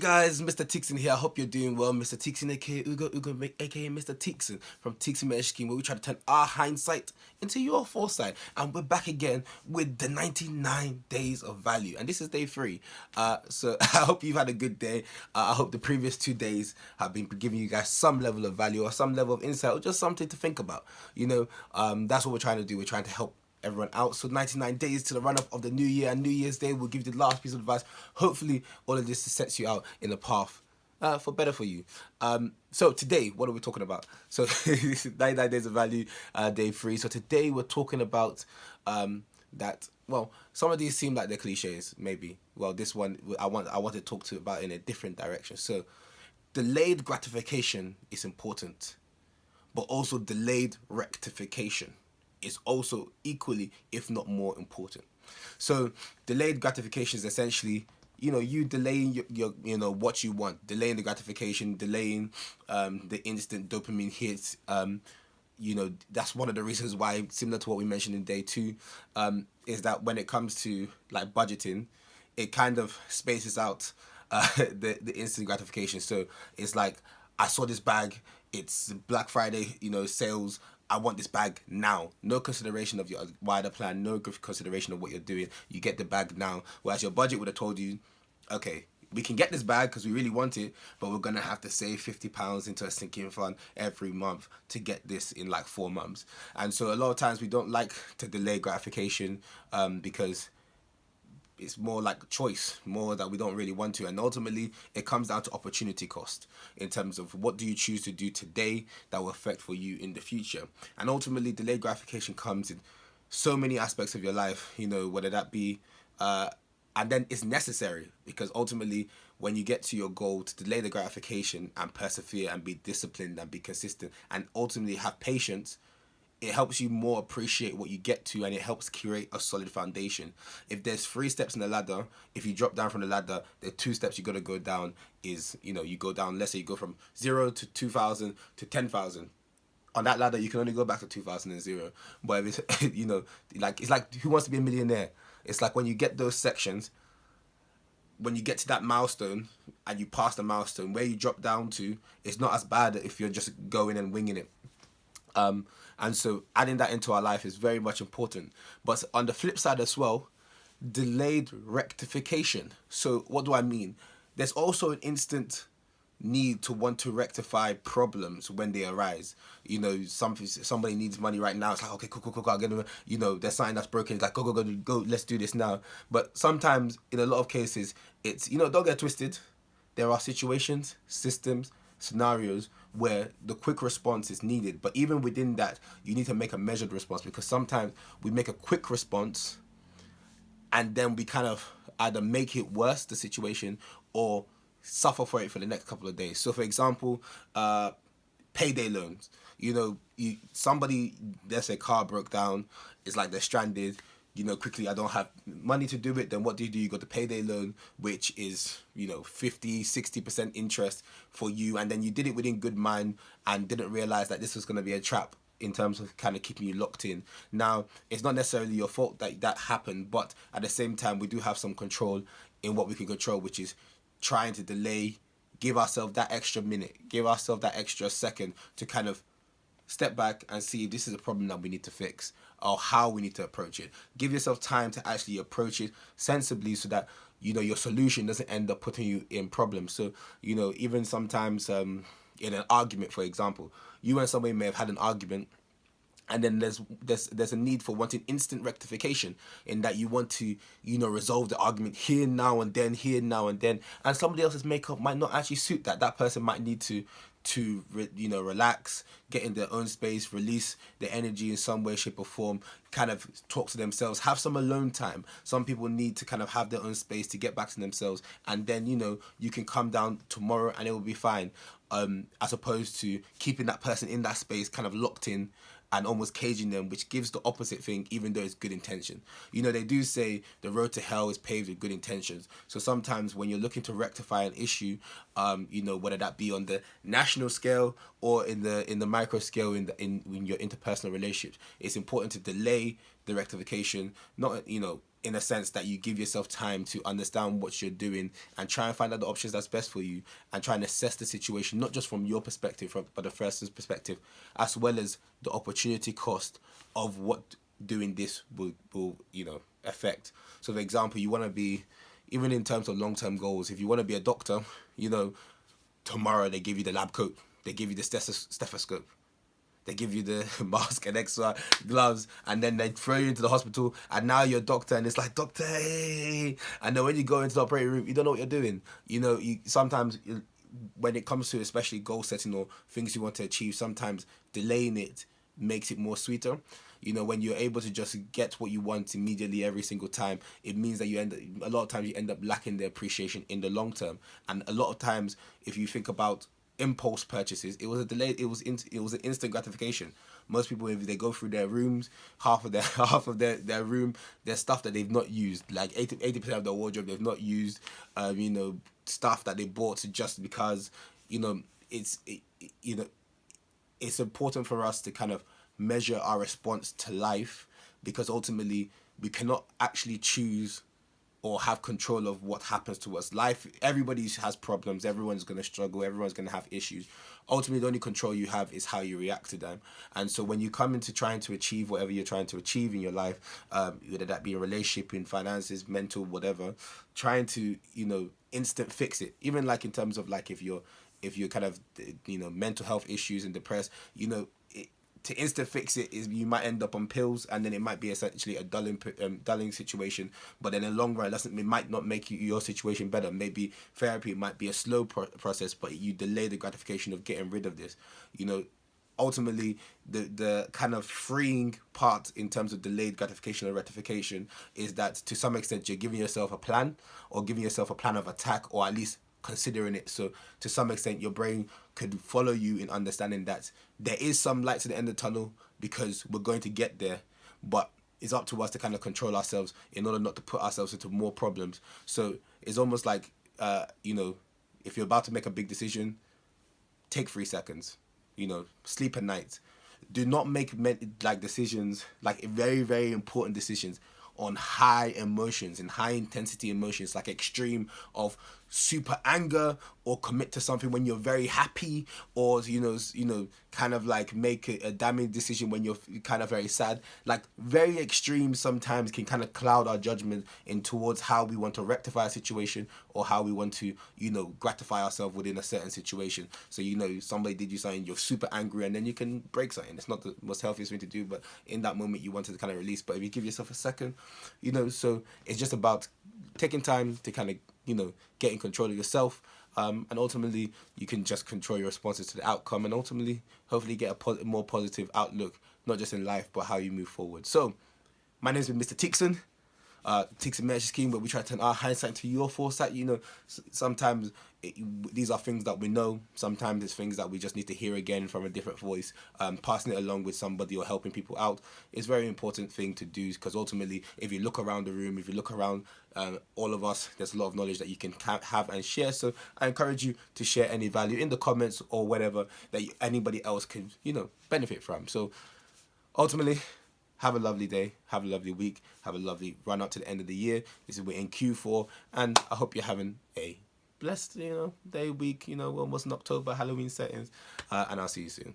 guys, Mr. Tickzon here. I hope you're doing well. Mr. Tickzon, aka Ugo, aka Mr. Tickzon from Tickzon Mentorshipscheme, where we try to turn our hindsight into your foresight. And we're back again with the 99 days of value. And this is day 3. So I hope you've had a good day. I hope the previous 2 days have been giving you guys some level of value or some level of insight or just something to think about. That's what we're trying to do. We're trying to help everyone out. So 99 days to the run-up of the new year, and New Year's Day we'll give you the last piece of advice. Hopefully all of this sets you out in a path for better for you. So today, what are we talking about? So 99 days of value, day 3. So today we're talking about that. Well, some of these seem like they're cliches, maybe. Well, this one I want to talk about in a different direction. So delayed gratification is important, but also delayed rectification is also equally, if not more important. So delayed gratification is essentially, you delaying your what you want, delaying the gratification, delaying the instant dopamine hits. That's one of the reasons why, similar to what we mentioned in day 2, is that when it comes to like budgeting, it kind of spaces out the instant gratification. So it's like, I saw this bag, it's Black Friday, sales, I want this bag now. No consideration of your wider plan, no consideration of what you're doing. You get the bag now. Whereas your budget would have told you, okay, we can get this bag because we really want it, but we're going to have to save £50 into a sinking fund every month to get this in like 4 months. And so a lot of times we don't like to delay gratification because it's more like choice, more that we don't really want to. And ultimately, it comes down to opportunity cost in terms of what do you choose to do today that will affect for you in the future. And ultimately, delayed gratification comes in so many aspects of your life, whether that be, and then it's necessary because ultimately, when you get to your goal, to delay the gratification and persevere and be disciplined and be consistent and ultimately have patience, it helps you more appreciate what you get to, and it helps create a solid foundation. If there's 3 steps in the ladder, if you drop down from the ladder, the 2 steps you got to go down is, you go down, let's say you go from 0 to 2,000 to 10,000. On that ladder, you can only go back to 2,000 and 0. But if it's, it's like Who Wants to Be a Millionaire? It's like when you get those sections, when you get to that milestone and you pass the milestone, where you drop down to, it's not as bad if you're just going and winging it. And so adding that into our life is very much important. But on the flip side as well, delayed rectification. So what do I mean? There's also an instant need to want to rectify problems when they arise. Somebody needs money right now. It's like, okay, cool, I'll get them. There's something that's broken. It's like, go, let's do this now. But sometimes, in a lot of cases, it's, don't get twisted. There are situations, systems, scenarios where the quick response is needed, but even within that you need to make a measured response, because sometimes we make a quick response and then we kind of either make it worse, the situation, or suffer for it for the next couple of days. So for example, payday loans, somebody, let's say car broke down, it's like they're stranded, quickly, I don't have money to do it. Then what do? You got the payday loan, which is, 50-60% interest for you. And then you did it within good mind and didn't realize that this was going to be a trap in terms of kind of keeping you locked in. Now, it's not necessarily your fault that happened, but at the same time, we do have some control in what we can control, which is trying to delay, give ourselves that extra minute, give ourselves that extra second to kind of step back and see if this is a problem that we need to fix or how we need to approach it. Give yourself time to actually approach it sensibly so that, your solution doesn't end up putting you in problems. So, even sometimes in an argument, for example, you and somebody may have had an argument, and then there's a need for wanting instant rectification in that you want to, resolve the argument here, now and then, and somebody else's makeup might not actually suit that. That person might need to relax, get in their own space, release the energy in some way, shape or form, kind of talk to themselves, have some alone time. Some people need to kind of have their own space to get back to themselves, and then, you can come down tomorrow and it will be fine, as opposed to keeping that person in that space kind of locked in and almost caging them, which gives the opposite thing, even though it's good intention. They do say the road to hell is paved with good intentions. So sometimes when you're looking to rectify an issue, whether that be on the national scale or in the micro scale in your interpersonal relationships, it's important to delay the rectification, not in a sense that you give yourself time to understand what you're doing and try and find out the options that's best for you, and try and assess the situation, not just from your perspective, but the person's perspective, as well as the opportunity cost of what doing this will affect. So for example, you want to be, even in terms of long-term goals, if you want to be a doctor, tomorrow they give you the lab coat, they give you the stethoscope, they give you the mask and extra gloves, and then they throw you into the hospital, and now you're a doctor, and it's like, doctor, hey. And then when you go into the operating room, you don't know what you're doing. Sometimes when it comes to especially goal setting or things you want to achieve, sometimes delaying it makes it more sweeter. When you're able to just get what you want immediately every single time, it means that a lot of times you end up lacking the appreciation in the long term. And a lot of times, if you think about impulse purchases, it was a delay. It was an instant gratification. Most people, if they go through their rooms, half of their room, there's stuff that they've not used, like 80% of their wardrobe they've not used. Stuff that they bought just because it's important for us to kind of measure our response to life, because ultimately we cannot actually choose or have control of what happens to us. Life, everybody has problems, everyone's going to struggle, everyone's going to have issues. Ultimately, the only control you have is how you react to them. And so when you come into trying to achieve whatever you're trying to achieve in your life, whether that be a relationship, in finances, mental, whatever, trying to instant fix it. Even like in terms of like if you're kind of mental health issues and depressed, to instant fix it is you might end up on pills, and then it might be essentially a dulling situation. But in the long run, it might not make your situation better. Maybe therapy might be a slow process, but you delay the gratification of getting rid of this. Ultimately, the kind of freeing part in terms of delayed gratification or rectification is that to some extent you're giving yourself a plan, or giving yourself a plan of attack, or at least considering it. So to some extent your brain could follow you in understanding that there is some light to the end of the tunnel, because we're going to get there, but it's up to us to kind of control ourselves in order not to put ourselves into more problems. So it's almost like if you're about to make a big decision, take 3 seconds, sleep at night. Do not make decisions, like very, very important decisions, on high emotions and high intensity emotions, like extreme of super anger, or commit to something when you're very happy, or kind of like make a damning decision when you're kind of very sad. Like very extreme sometimes can kind of cloud our judgment in towards how we want to rectify a situation, or how we want to gratify ourselves within a certain situation. So somebody did you something, you're super angry, and then you can break something. It's not the most healthiest thing to do, but in that moment you wanted to kind of release. But if you give yourself a second, so it's just about taking time to kind of get in control of yourself, and ultimately you can just control your responses to the outcome, and ultimately hopefully get a more positive outlook, not just in life but how you move forward. So my name is Mr. Tickzon, Tickzon Mentorship, where we try to turn our hindsight into your foresight. Sometimes these are things that we know, sometimes it's things that we just need to hear again from a different voice. Passing it along with somebody or helping people out is a very important thing to do, because ultimately if you look around the room, if you look around all of us, there's a lot of knowledge that you can have and share. So I encourage you to share any value in the comments or whatever that anybody else can benefit from. So ultimately, have a lovely day, have a lovely week, have a lovely run up to the end of the year. We're in Q4, and I hope you're having a blessed day, week, almost in October, Halloween settings, and I'll see you soon.